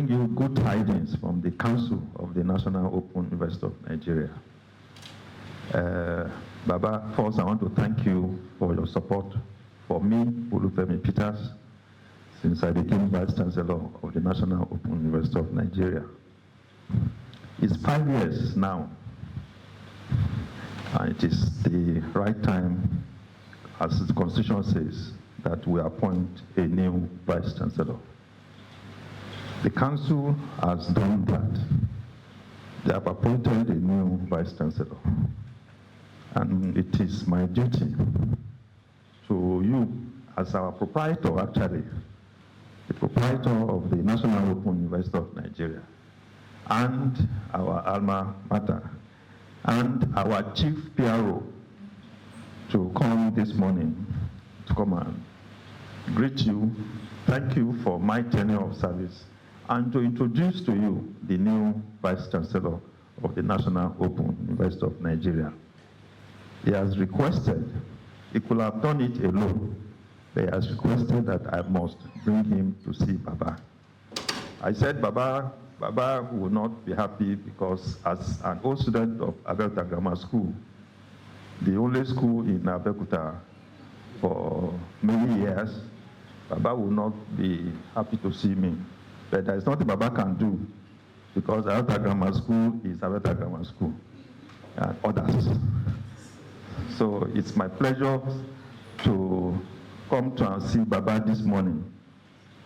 bring you good tidings from the Council of the National Open University of Nigeria. Baba, first I want to thank you for your support for me, Olufemi Peters, since I became Vice-Chancellor of the National Open University of Nigeria. It's 5 years now, and it is the right time, as the Constitution says, that we appoint a new Vice-Chancellor. The Council has done that. They have appointed a new Vice-Chancellor. And it is my duty to you, as our proprietor actually, the proprietor of the National Open University of Nigeria, and our alma mater, and our chief PRO, to come this morning to come and greet you, thank you for my tenure of service, and to introduce to you the new Vice-Chancellor of the National Open University of Nigeria. He has requested, he could have done it alone, but he has requested that I must bring him to see Baba. I said Baba will not be happy because as an old student of Abeokuta Grammar School, the only school in Abeokuta for many years, Baba will not be happy to see me. But there is nothing Baba can do because Abeokuta Grammar School is Abeokuta Grammar School and others. So it's my pleasure to come to and see Baba this morning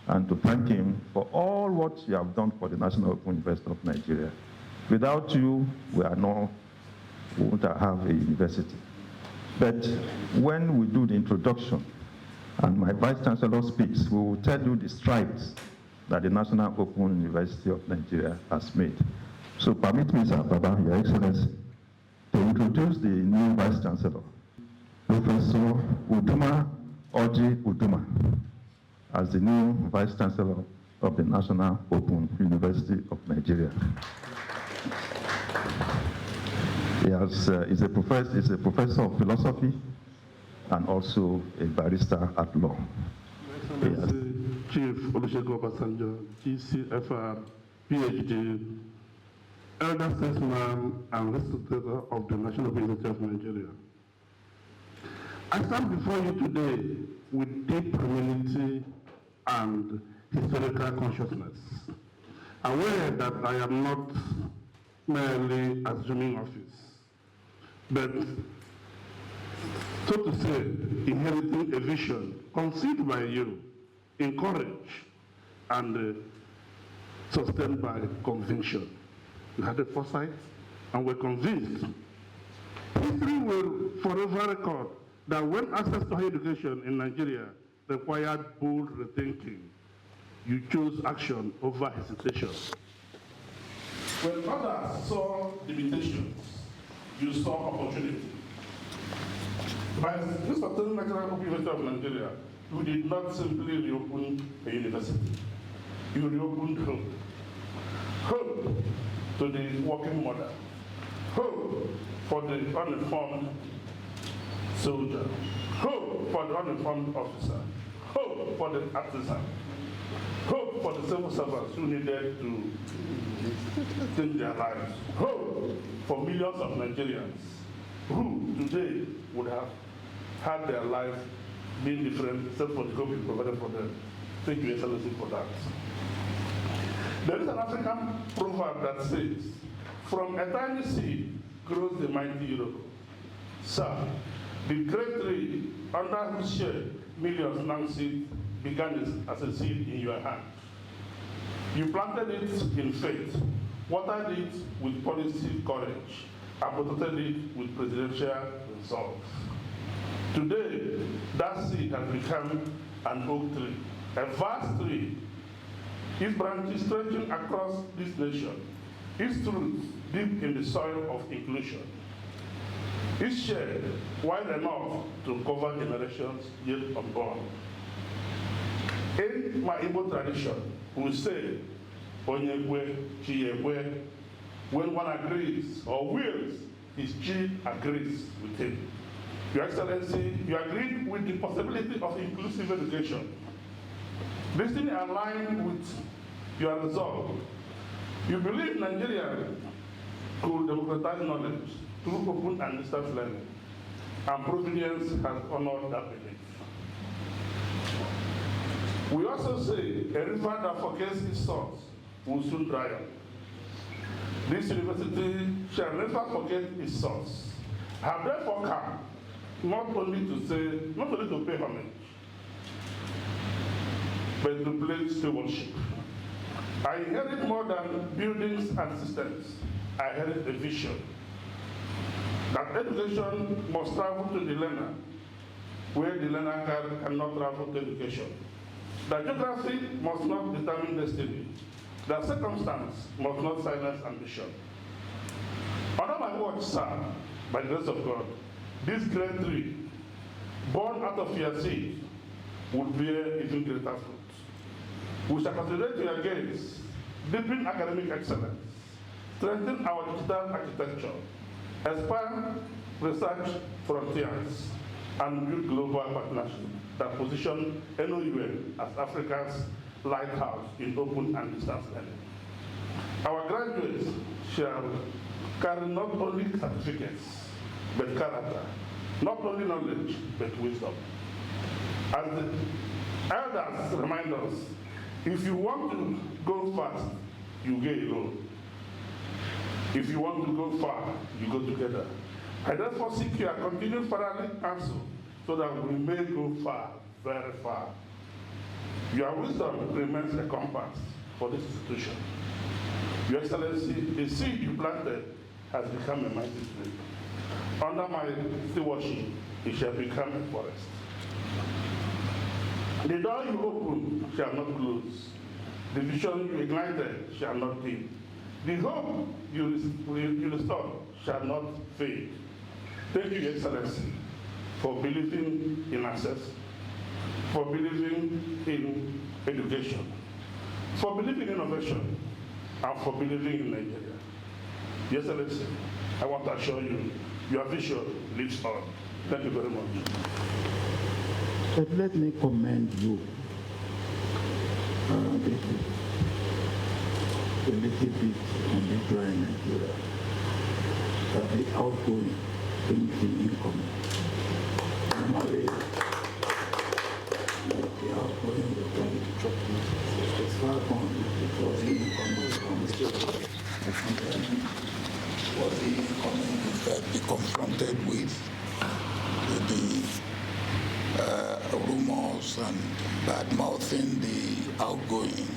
and to thank him for all what you have done for the National Open University of Nigeria. Without you, we won't have a university. But when we do the introduction and my Vice-Chancellor speaks, we will tell you the strides that the National Open University of Nigeria has made. So permit me, Sir Baba, Your Excellency, to introduce the new Vice-Chancellor, Professor Uduma Uduma, as the new Vice-Chancellor of the National Open University of Nigeria. He's a professor of philosophy and also a barrister at law. Chief Olusegun Obasanjo, GCFR, PhD, elder statesman and representative of the National University of Nigeria. I stand before you today with deep humility and historical consciousness, aware that I am not merely assuming office, but, so to say, inheriting a vision conceived by you, encouraged, and sustained by conviction. You had a foresight and were convinced. History will forever record that when access to higher education in Nigeria required bold rethinking, you chose action over hesitation. When others saw limitations, you saw opportunity. By this particular National Open University of Nigeria, you did not simply reopen a university. You reopened hope. Hope to the working mother. Hope for the uninformed soldier. Hope for the uninformed officer. Hope for the artisan. Hope for the civil servants who needed to change their lives. Hope for millions of Nigerians who today would have had their lives being different except for the hope you provided for them. Thank you, Excellency, for that. There is an African proverb that says, from a tiny seed grows the mighty Europe. Sir, the great tree under whose shade millions now sit began as a seed in your hand. You planted it in faith, watered it with policy courage, and protected it with presidential resolve. Today, that seed has become an oak tree, a vast tree. Its branches stretching across this nation, its roots deep in the soil of inclusion. Its shade wide enough to cover generations yet unborn. In my Igbo tradition, we say, Onyekwe, Chiyekwe, when one agrees or wills, his chi agrees with him. Your Excellency, you agreed with the possibility of inclusive education. This thing aligned with You are resolved. You believe Nigeria could democratize knowledge through open and distance learning, and Providence has honored that belief. We also say a river that forgets its source will soon dry up. This university shall never forget its source. I have therefore come not only to pay homage, but to pledge stewardship. I inherit more than buildings and systems. I inherit a vision that education must travel to the learner where the learner cannot travel to education. That geography must not determine destiny. That circumstance must not silence ambition. Under my watch, sir, by the grace of God, this great tree, born out of your seed, will bear even greater fruit. We shall concentrate your gains, deepen academic excellence, strengthen our digital architecture, expand research frontiers, and build global partnerships that position NOUN as Africa's lighthouse in open and distance learning. Our graduates shall carry not only certificates, but character, not only knowledge, but wisdom. As the elders remind us, if you want to go fast, you go alone. If you want to go far, you go together. I therefore seek your continued fatherly counsel so that we may go far, very far. Your wisdom remains a compass for this institution. Your Excellency, the seed you planted has become a mighty tree. Under my stewardship, it shall become a forest. The door you open shall not close. The vision you ignited shall not dim. The hope you restore shall not fade. Thank you, Your Excellency, for believing in access, for believing in education, for believing in innovation, and for believing in Nigeria. Your Excellency, I want to assure you, your vision lives on. Thank you very much. But let me commend you. This is a little bit unusual in Nigeria. The outgoing brings the incoming. Normally, the outgoing will come to chocolate. It's far gone because the incoming comes. What the incoming will be confronted with the rumors and bad-mouthing the outgoing.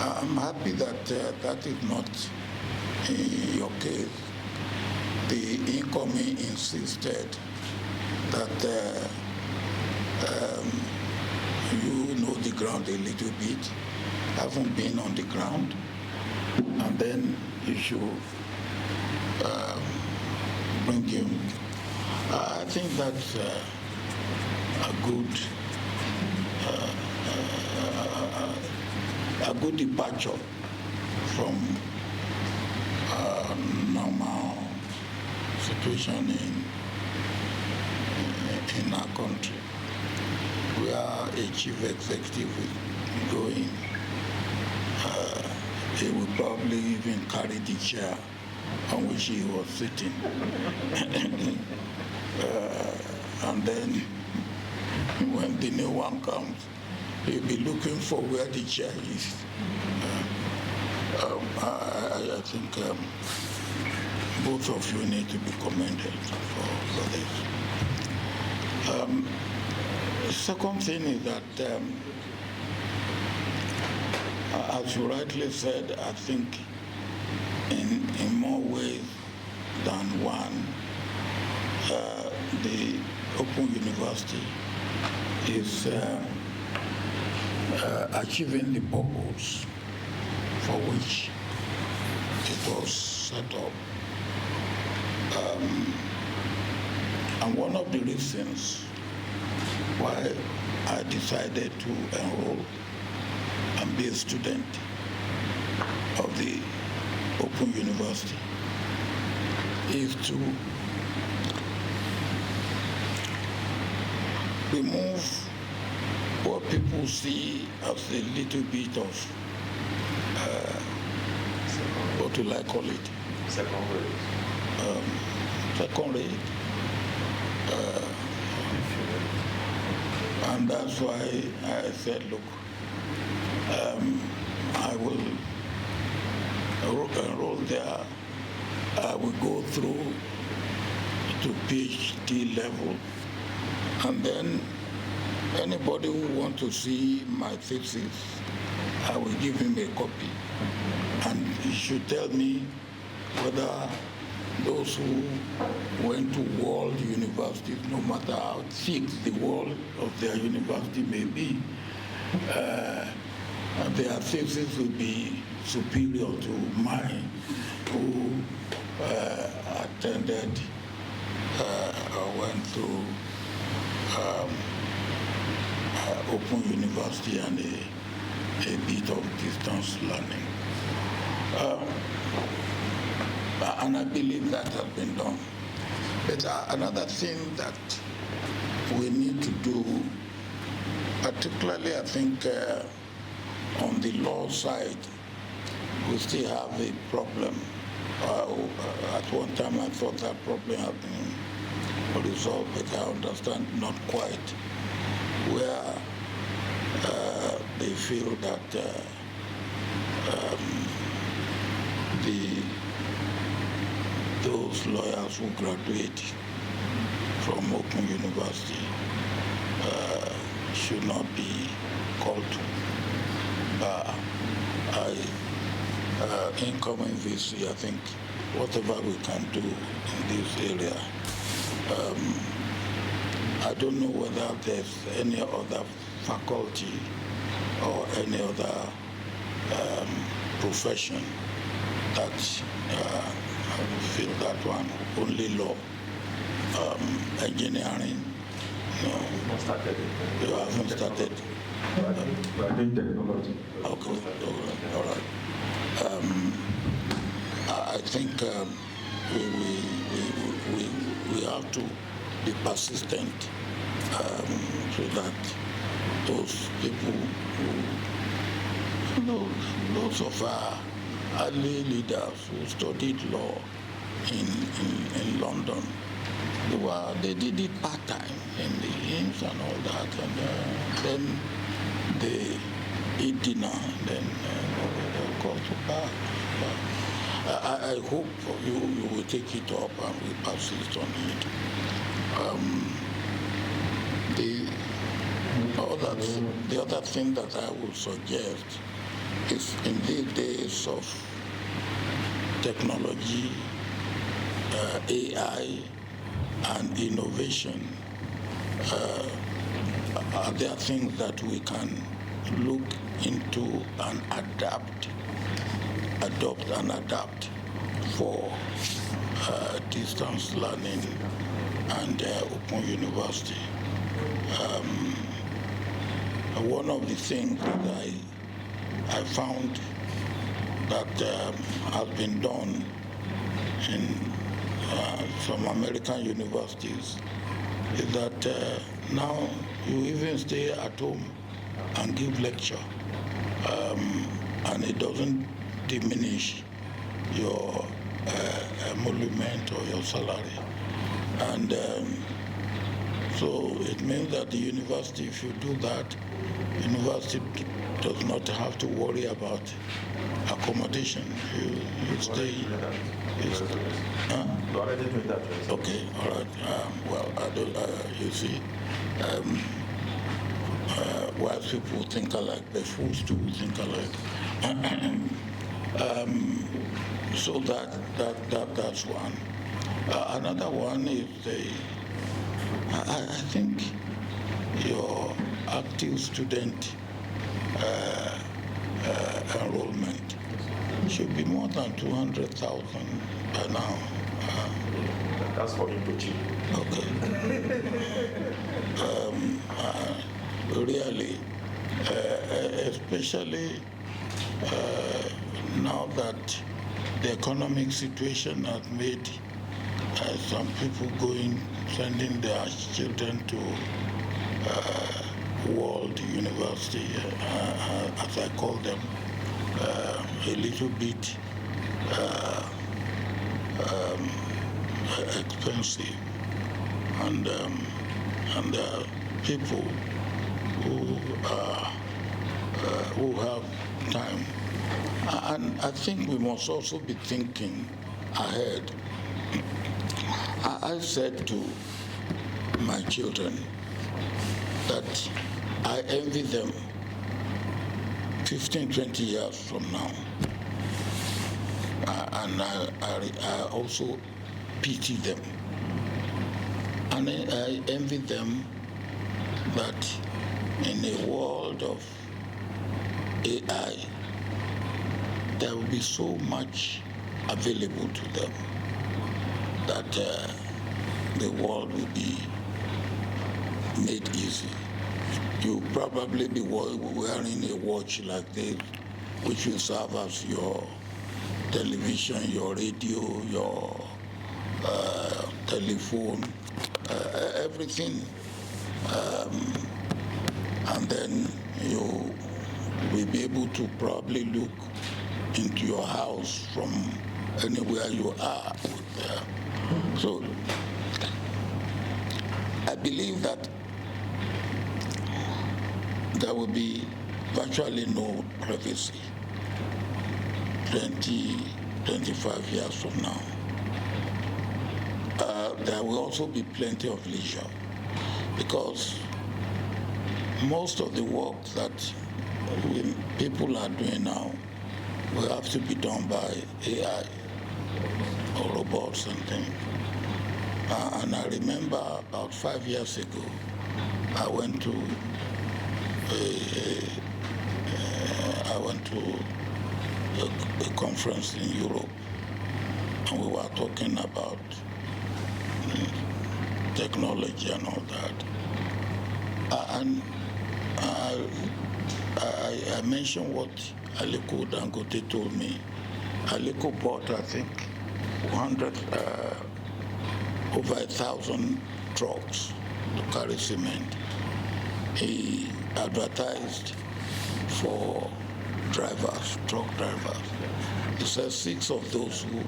I'm happy that that is not in your case. The incoming insisted that you know the ground a little bit, haven't been on the ground, and then you should bring him. I think that's a good departure from normal situation in our country. Where a chief executive is going, he will probably even carry the chair on which he was sitting. And then when the new one comes, he'll be looking for where the chair is. I think both of you need to be commended for this. The second thing is that, as you rightly said, I think in more ways than one, the Open University is achieving the purpose for which it was set up. And one of the reasons why I decided to enroll and be a student of the Open University is to remove what people see as a little bit of, what do I call it? Second grade. Second rate. And that's why I said, look, I will enroll there. I will go through to PhD level, and then anybody who wants to see my thesis, I will give him a copy, and he should tell me whether those who went to world universities, no matter how thick the wall of their university may be, their thesis will be superior to mine, who attended or went through Open University and a bit of distance learning. And I believe that has been done. But another thing that we need to do, particularly I think on the law side, we still have a problem. At one time I thought that problem had been resolved, but I understand not quite, where they feel that those lawyers who graduate from Open University should not be called to bar. Incoming VC, I think whatever we can do in this area. I don't know whether there's any other faculty or any other profession that feel that one. Only law, engineering. No, you haven't started. We are doing technology. Okay, all right. I think we have to be persistent so that those people who, those of our early leaders who studied law in London, they did it part-time in the inns and all that, and then they eat dinner, and then they go to bar. I hope you will take it up and we persist on it. The other thing that I would suggest is, in these days of technology, AI, and innovation, are there things that we can look into and adopt and adapt for distance learning and Open University? One of the things that I found that has been done in some American universities is that now you even stay at home and give lecture, and it doesn't diminish your emolument or your salary. And so it means that the university, if you do that, university does not have to worry about accommodation. You stay. Huh? Okay, all right. Well, I don't, you see, while people think alike, the fools too think alike. So that's one. Another one is I think your active student enrollment should be more than 200,000 by now. That's for him to cheat. Okay. Really, especially now that the economic situation has made some people sending their children to world university, as I call them, a little bit expensive, and there are people who have time. And I think we must also be thinking ahead. I said to my children that I envy them 15, 20 years from now. And I also pity them. And I envy them that in a world of AI, there will be so much available to them that the world will be made easy. You'll probably be wearing a watch like this, which will serve as your television, your radio, your telephone, everything. And then you will be able to probably look into your house from anywhere you are. So I believe that there will be virtually no privacy 20, 25 years from now. There will also be plenty of leisure, because most of the work that people are doing now will have to be done by AI or robots and things. And I remember about 5 years ago, I went to a conference in Europe, and we were talking about technology and all that. And I mentioned what Aliko Dangote told me. Aliko bought, I think, over 1,000 trucks to carry cement. He advertised for drivers, truck drivers. He says 6 of those who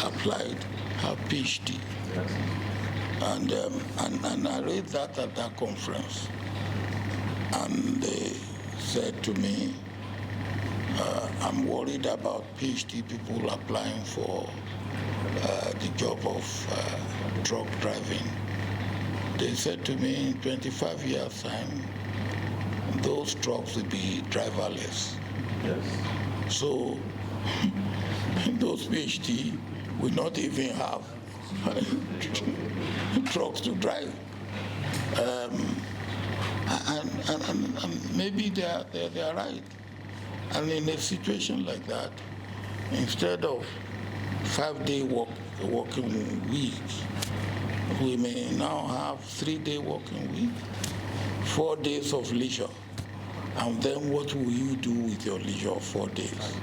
applied have PhD. And I read that at that conference, and they said to me, I'm worried about PhD people applying for the job of truck driving. They said to me, in 25 years' time, those trucks will be driverless. Yes. So those PhD will not even have trucks to drive. And maybe they are right. And in a situation like that, instead of 5-day working week, we may now have 3-day working week, 4 days of leisure. And then what will you do with your leisure of 4 days?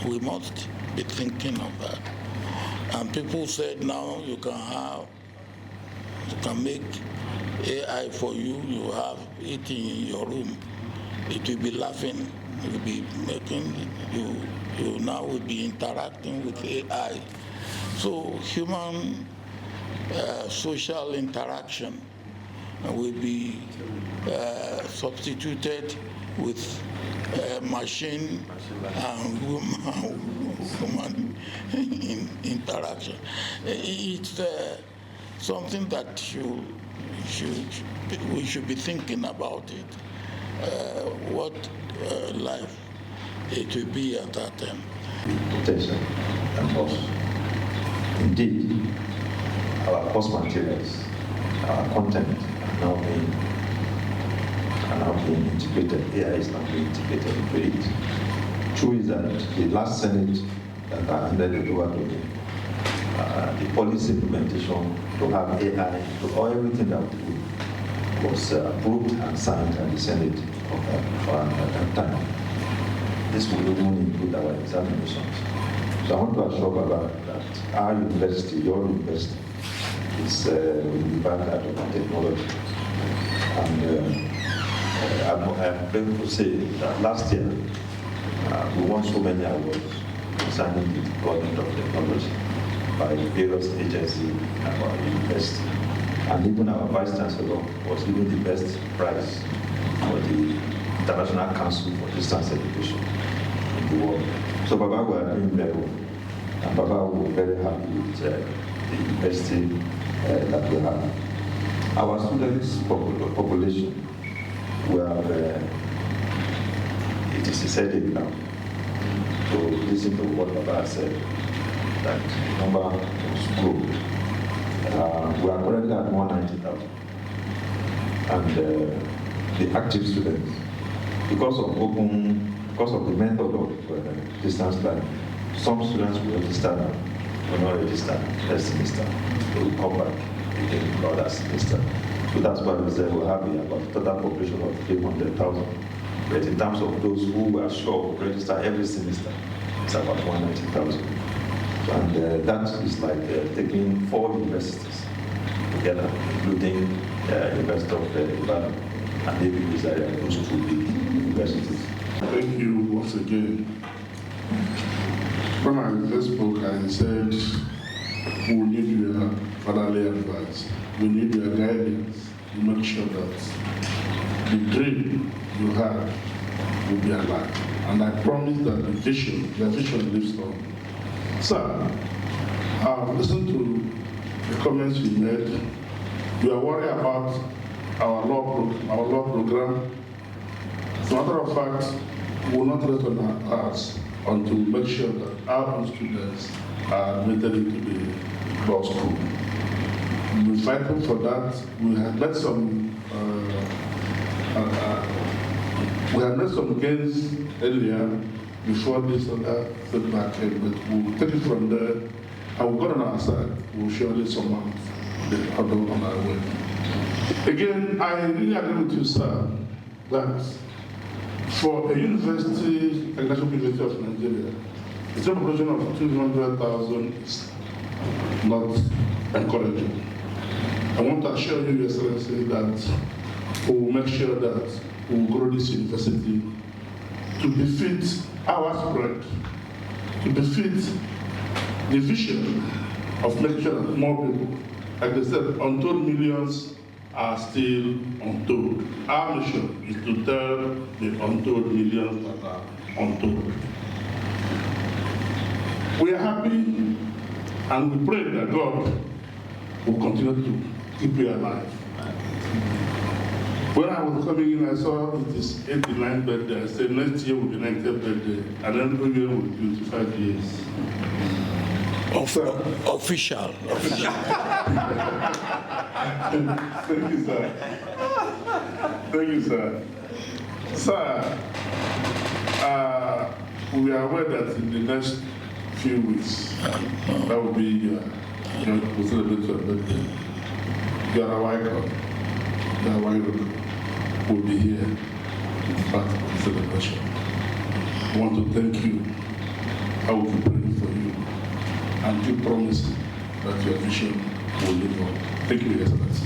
We must be thinking of that. And people said now you can make AI for you, you have it in your room. It will be laughing, it will be making, you now will be interacting with AI. So human social interaction will be substituted with machine and human interaction. It's something that we should be thinking about it. What life it will be at that time. Protection and cost. Indeed, our course materials, our content are now being integrated. AI is now being integrated into it. True is that the last Senate that I handed it over to me, the policy implementation to have AI to everything that we do was approved and signed at the Senate at that time. This will even include our examinations. So I want to assure Baba that our university, your university, is the vanguard of technology. And I'm going to say that last year we won so many awards concerning the deployment of technology by various agencies and our university. And even our Vice-Chancellor was given the best prize for the International Council for Distance Education in the world. So Baba, we are doing very well. And Baba, we are very happy with the university that we have. Our students' population, we have, it is decided now to listen to what Baba said, that the number was grow. We are currently at 190,000. And the active students, because of the method of distance learning, some students will register now, will not register next semester. They will come back again for that semester. So that's why we said we'll have about a total population of 300,000. But in terms of those who are sure to register every semester, it's about 190,000. And that is like taking 4 universities together, including University of Ibadan and maybe those 2 big universities. Thank you once again. When I first spoke, I said, we need your fatherly advice. We need your guidance to make sure that the dream you have will be alive. And I promise that the vision lives on. Sir, I've listened to the comments you made. You are worried about our law program. As a matter of fact, we will not rest on our hearts until we make sure that our own students are admitted into the law school. We're fighting for that. We have made some gains earlier before this other setback came, but we'll take it from there, and we've got on our side. We'll surely surmount the hurdle on our way. Again, I really agree with you, sir, that for a university, like National University of Nigeria, a population of 200,000 is not encouraging. I want to assure you, Your Excellency, that we will make sure that we will grow this university to befit our spread, to befit the vision of making sure that more people, like they said, untold millions are still untold. Our mission is to tell the untold millions that are untold. We are happy and we pray that God will continue to keep you alive. When I was coming in, I saw it is 89th birthday. I said next year will be 90th birthday, and then every year will be 25 years. Official. Thank you, sir. Thank you, sir. Sir, we are aware that in the next few weeks, that will be we'll celebrate your birthday. Your icon, your icon will be here to be part of the celebration. I want to thank you. I will be praying for you and keep promising that your vision will live on. Thank you, Your Excellency.